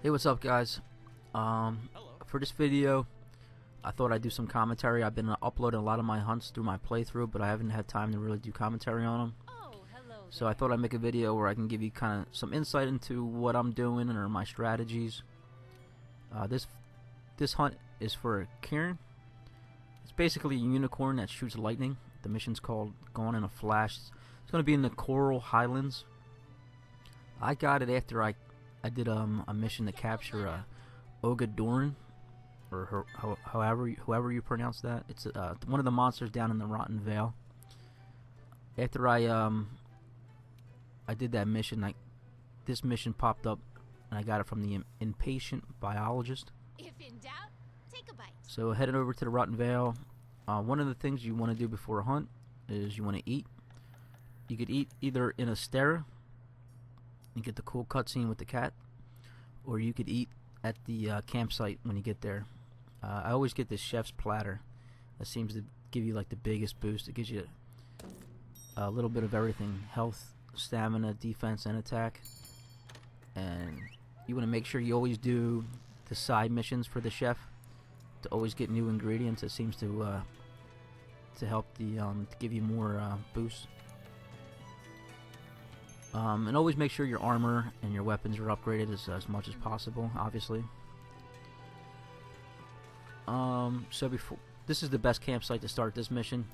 Hey, what's up, guys? Hello. For this video, I thought I'd do some commentary. I've been uploading a lot of my hunts through my playthrough, but I haven't had time to really do commentary on them. Oh, hello So I there. thought I'd make a video where I can give you kind of some insight into what I'm doing or my strategies. This hunt is for a Kirin. It's basically a unicorn that shoots lightning. The mission's called Gone in a Flash. It's going to be in the Coral Highlands. I got it after I did a mission to capture Ogadoran, or however you pronounce that. It's one of the monsters down in the Rotten Vale. After I did that mission, this mission popped up, and I got it from the impatient biologist. If in doubt, take a bite. So heading over to the Rotten Vale, one of the things you want to do before a hunt is you want to eat. You could eat either in a stera and get the cool cutscene with the cat, or you could eat at the campsite when you get there. I always get this chef's platter. That seems to give you like the biggest boost. It gives you a little bit of everything: health, stamina, defense, and attack. And you want to make sure you always do the side missions for the chef to always get new ingredients. It seems to help to give you more boost. And always make sure your armor and your weapons are upgraded as much as possible, obviously. So this is the best campsite to start this mission,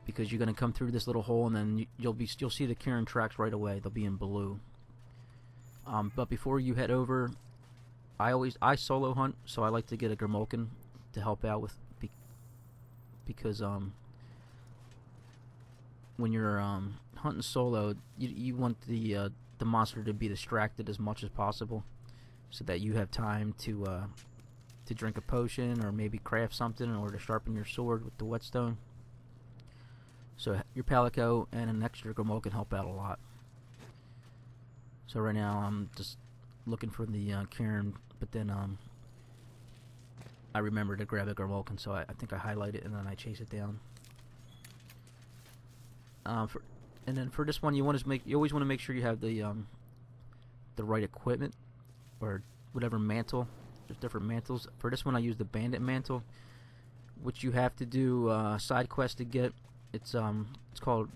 because you're gonna come through this little hole, and then you'll see the Kirin tracks right away. They'll be in blue. But before you head over, I solo hunt, so I like to get a Gurmulkin to help out with because when you're hunting solo, you want the monster to be distracted as much as possible, so that you have time to drink a potion or maybe craft something, or to sharpen your sword with the whetstone. So your Palico and an extra Gurmulkin help out a lot. So right now I'm just looking for the Kirin, but then I remember to grab a Gurmulkin, so I think I highlight it and then I chase it down. And then for this one, you always want to make sure you have the right equipment, or whatever mantle. There's different mantles. For this one, I use the bandit mantle, which you have to do side quest to get. It's called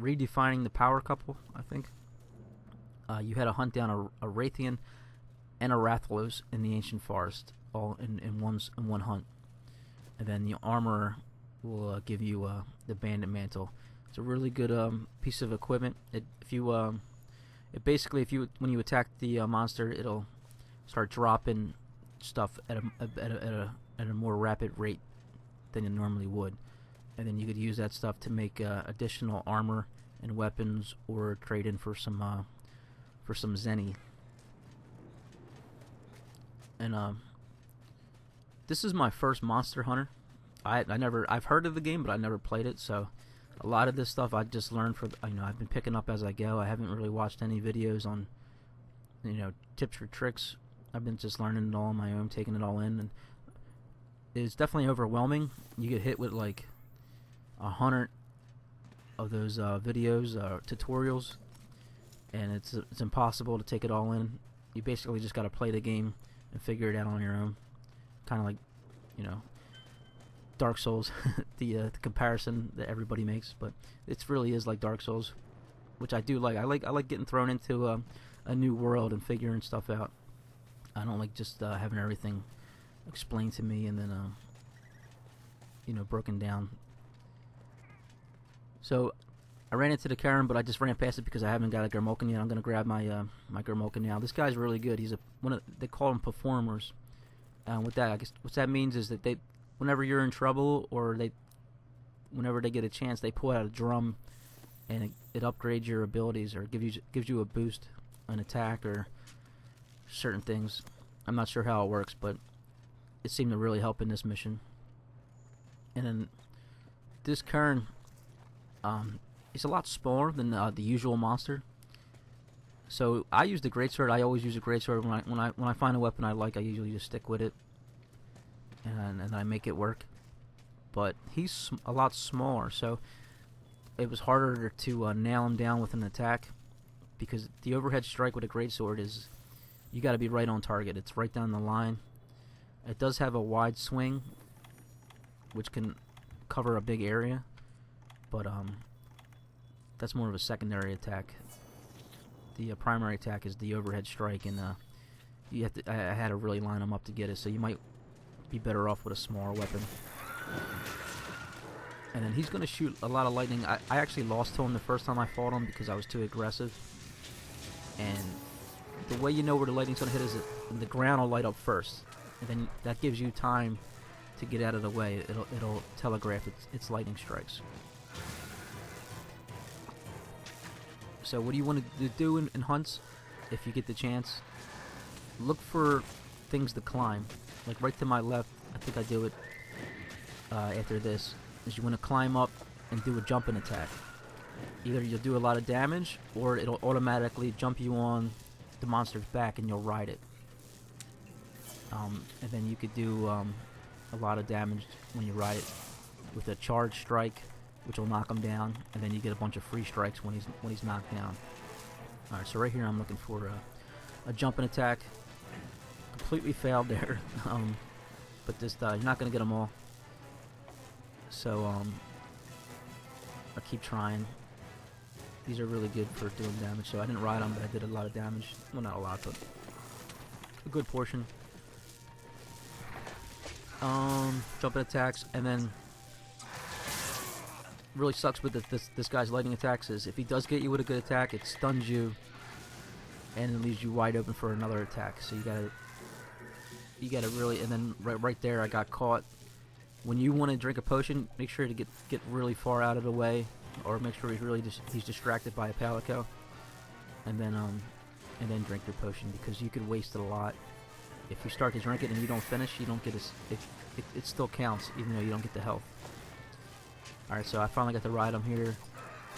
redefining the power couple, I think. You had to hunt down a Raytheon and a Rathalos in the ancient forest, all in one hunt, and then the armor will give you the bandit mantle. It's a really good piece of equipment. When you attack the monster, it'll start dropping stuff at a more rapid rate than it normally would, and then you could use that stuff to make additional armor and weapons, or trade in for some zenny. And this is my first Monster Hunter. I've heard of the game, but I never played it, so a lot of this stuff I just learned I've been picking up as I go. I haven't really watched any videos on tips or tricks. I've been just learning it all on my own, taking it all in, and it's definitely overwhelming. You get hit with like 100 of those videos, tutorials, and it's impossible to take it all in. You basically just got to play the game and figure it out on your own, kind of like Dark Souls, the comparison that everybody makes, but it really is like Dark Souls, which I do like. I like getting thrown into a new world and figuring stuff out. I don't like just having everything explained to me and then broken down. So I ran into the Kirin, but I just ran past it because I haven't got a Gurmulkin yet. I'm gonna grab my my Gurmulkin now. This guy's really good. He's they call him performers. With that, I guess what that means is that whenever you're in trouble, or whenever they get a chance, they pull out a drum, and it upgrades your abilities, or gives you a boost, an attack, or certain things. I'm not sure how it works, but it seemed to really help in this mission. And then this Kirin, it's a lot smaller than the usual monster. So I use the greatsword. I always use a greatsword when I find a weapon I like. I usually just stick with it, and I make it work. But he's a lot smaller, so it was harder to nail him down with an attack, because the overhead strike with a greatsword is you got to be right on target. It's right down the line. It does have a wide swing, which can cover a big area, but that's more of a secondary attack. The primary attack is the overhead strike, and you have to. I had to really line them up to get it, so you might be better off with a smaller weapon. And then he's going to shoot a lot of lightning. I actually lost to him the first time I fought him because I was too aggressive. And the way you know where the lightning's going to hit is the ground will light up first, and then that gives you time to get out of the way. It'll telegraph its lightning strikes. So what do you want to do in hunts if you get the chance? Look for things to climb. Like right to my left, I think I do it after this, is you want to climb up and do a jumping attack. Either you'll do a lot of damage, or it'll automatically jump you on the monster's back and you'll ride it. And then you could do a lot of damage when you ride it with a charge strike, which will knock him down, and then you get a bunch of free strikes when he's knocked down. All right, so right here I'm looking for a jumping attack. Completely failed there, but this you're not gonna get them all. So I keep trying. These are really good for doing damage. So I didn't ride them, but I did a lot of damage. Well, not a lot, but a good portion. Jumping attacks, and then really sucks with this guy's lightning attacks is if he does get you with a good attack, it stuns you and it leaves you wide open for another attack. So you gotta really, and then right there I got caught. When you want to drink a potion, make sure to get really far out of the way, or make sure he's distracted by a palico, and then drink your potion, because you could waste it a lot. If you start to drink it and you don't finish, you don't get it still counts even though you don't get the health. Alright, so I finally got to ride him here.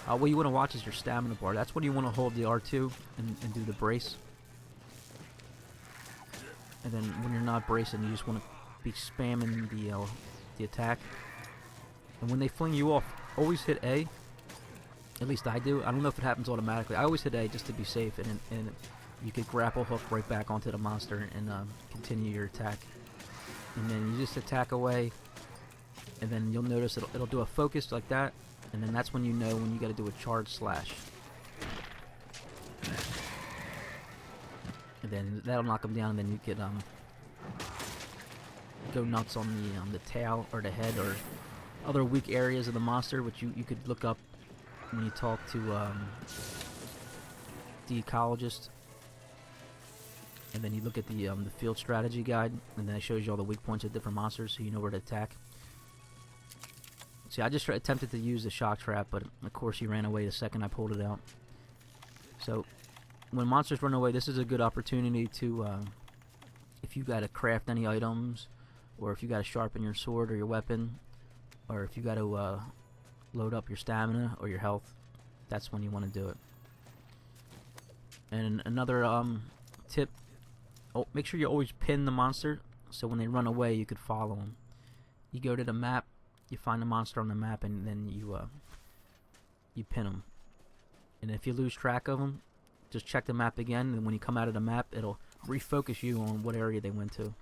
What you want to watch is your stamina bar. That's when you want to hold the R2 and do the brace. And then when you're not bracing, you just want to be spamming the attack. And when they fling you off, always hit A. At least I do. I don't know if it happens automatically. I always hit A just to be safe, and you could grapple hook right back onto the monster and continue your attack. And then you just attack away, and then you'll notice it'll do a focus like that, and then that's when you know when you got to do a charge slash. And then that'll knock them down, and then you could go nuts on the tail or the head or other weak areas of the monster, which you could look up when you talk to the ecologist. And then you look at the field strategy guide, and then it shows you all the weak points of different monsters, so you know where to attack. See, I just attempted to use the shock trap, but of course he ran away the second I pulled it out. So when monsters run away, this is a good opportunity to, if you got to craft any items, or if you got to sharpen your sword or your weapon, or if you got to load up your stamina or your health, that's when you want to do it. And another tip, make sure you always pin the monster, so when they run away you could follow them. You go to the map, you find the monster on the map, and then you pin them. And if you lose track of them, just check the map again, and when you come out of the map, it'll refocus you on what area they went to.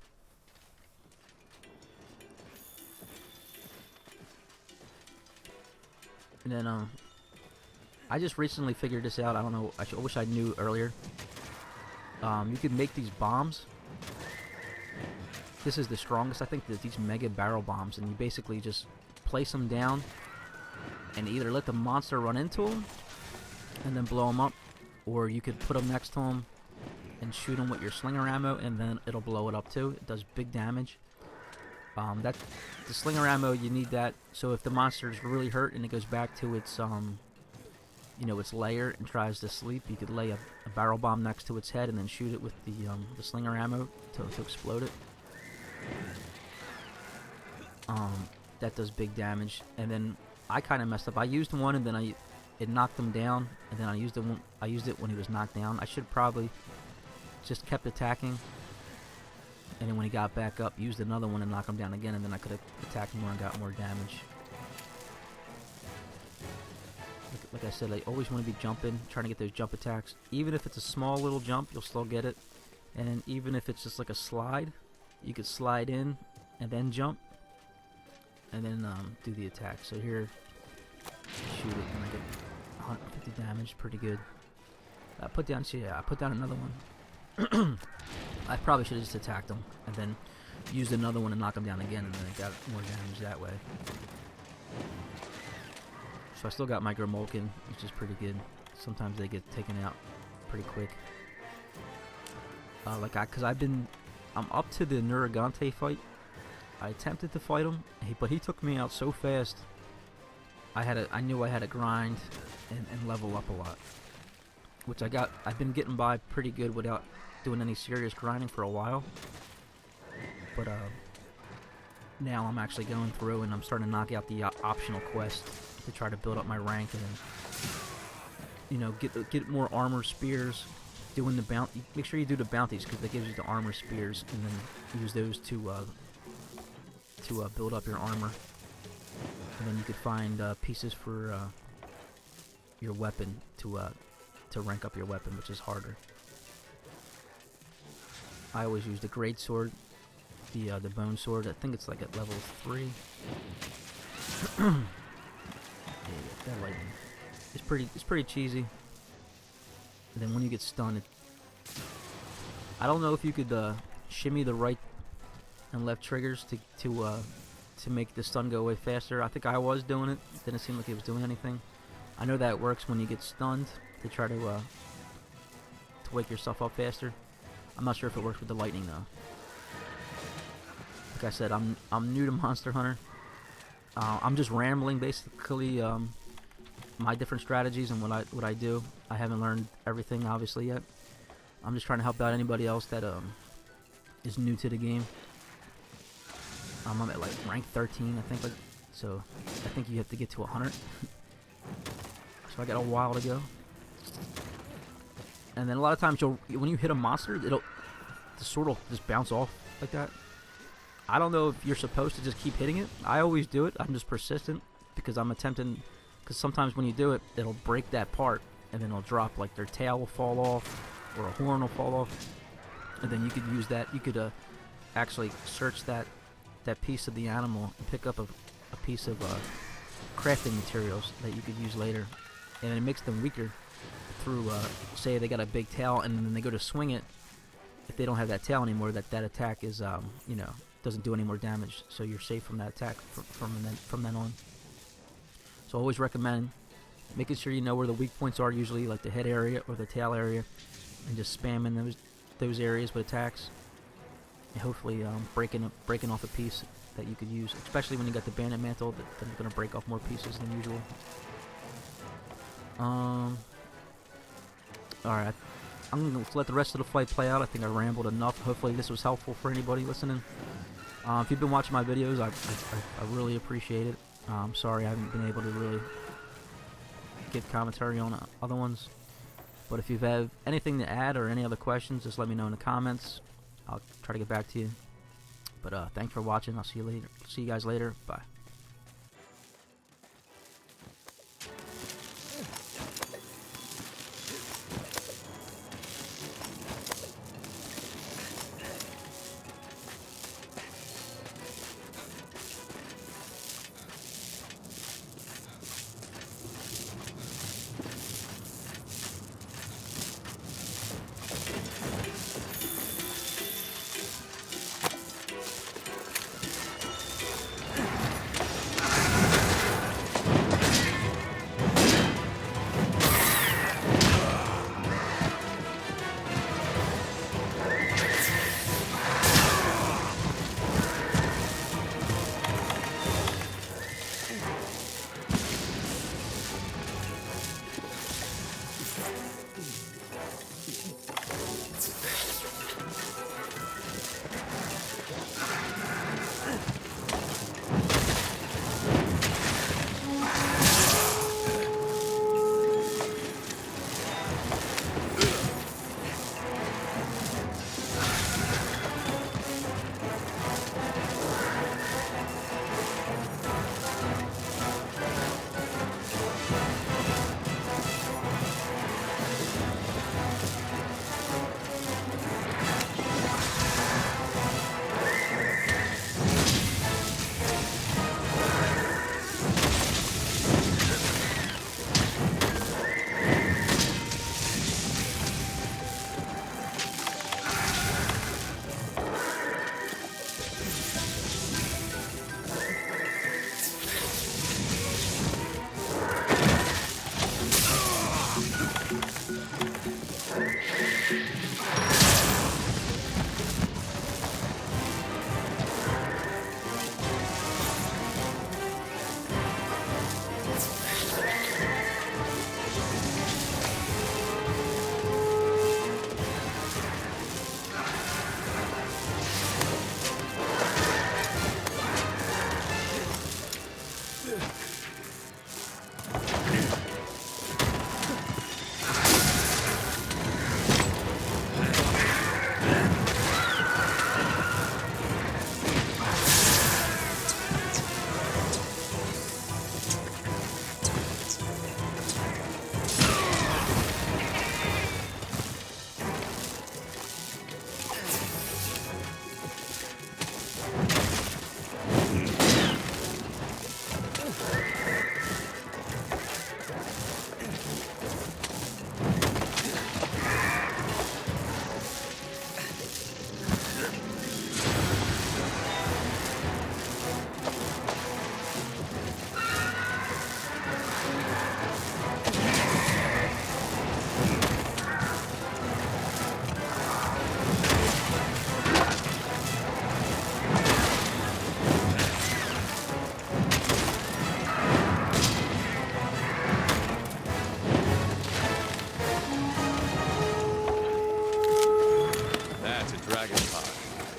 And then I just recently figured this out. I don't know, I wish I knew earlier. You can make these bombs. This is the strongest, I think, these mega barrel bombs, and you basically just place them down and either let the monster run into them and then blow them up, or you could put them next to them and shoot them with your slinger ammo, and then it'll blow it up too. It does big damage. The slinger ammo, you need that, so if the monster is really hurt and it goes back to its its lair and tries to sleep, you could lay a barrel bomb next to its head and then shoot it with the slinger ammo to explode it. That does big damage. And then I kind of messed up. I used one, and then it knocked him down, and then I used it when he was knocked down. I should probably just kept attacking, and then when he got back up, used another one and knock him down again, and then I could have attacked more and got more damage. Like I said, I always want to be jumping, trying to get those jump attacks. Even if it's a small little jump, you'll still get it. And even if it's just like a slide, you could slide in and then jump, and then do the attack. So here, shoot it and I get 150 damage, pretty good. I put down another one. I probably should have just attacked him and then used another one to knock him down again, and then I got more damage that way. So I still got my Grimulkin, which is pretty good. Sometimes they get taken out pretty quick. I'm up to the Nuragante fight. I attempted to fight him, but he took me out so fast. I knew I had to grind and level up a lot, which I've been getting by pretty good without doing any serious grinding for a while. But now I'm actually going through and I'm starting to knock out the optional quest to try to build up my rank and, you know, get more armor spears. Doing the bounty, make sure you do the bounties because that gives you the armor spears, and then use those to build up your armor. And then you could find pieces for your weapon to rank up your weapon, which is harder. I always use the great sword, the bone sword. I think it's like at level 3. Yeah, that lightning. It's pretty cheesy. And then when you get stunned, I don't know if you could shimmy the right and left triggers to make the stun go away faster. I think I was doing it. It didn't seem like it was doing anything. I know that it works when you get stunned to try to wake yourself up faster. I'm not sure if it works with the lightning though. Like I said, I'm new to Monster Hunter. I'm just rambling basically. My different strategies and what I do. I haven't learned everything obviously yet. I'm just trying to help out anybody else that is new to the game. I'm at like rank 13, I think. So I think you have to get to 100. So I got a while to go. And then a lot of times when you hit a monster, the sword will just bounce off like that. I don't know if you're supposed to just keep hitting it. I always do it. I'm just persistent because I'm attempting. Because sometimes when you do it, it'll break that part, and then it'll drop, like their tail will fall off, or a horn will fall off, and then you could use that. You could actually search that piece of the animal and pick up a piece of crafting materials that you could use later, and it makes them weaker. Through, say they got a big tail, and then they go to swing it. If they don't have that tail anymore, that attack is, you know, doesn't do any more damage, so you're safe from that attack from then on. So I always recommend making sure you know where the weak points are, usually like the head area or the tail area, and just spamming those areas with attacks, and hopefully breaking off a piece that you could use, especially when you got the bandit mantle. Then you're gonna break off more pieces than usual. All right, I'm gonna let the rest of the fight play out. I think I rambled enough. Hopefully this was helpful for anybody listening. If you've been watching my videos, I really appreciate it. I'm sorry I haven't been able to really give commentary on other ones. But if you have anything to add or any other questions, just let me know in the comments. I'll try to get back to you. But thanks for watching. I'll see you later. See you guys later. Bye.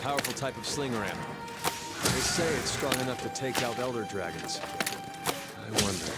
powerful type of slinger ammo. They say it's strong enough to take out elder dragons. I wonder.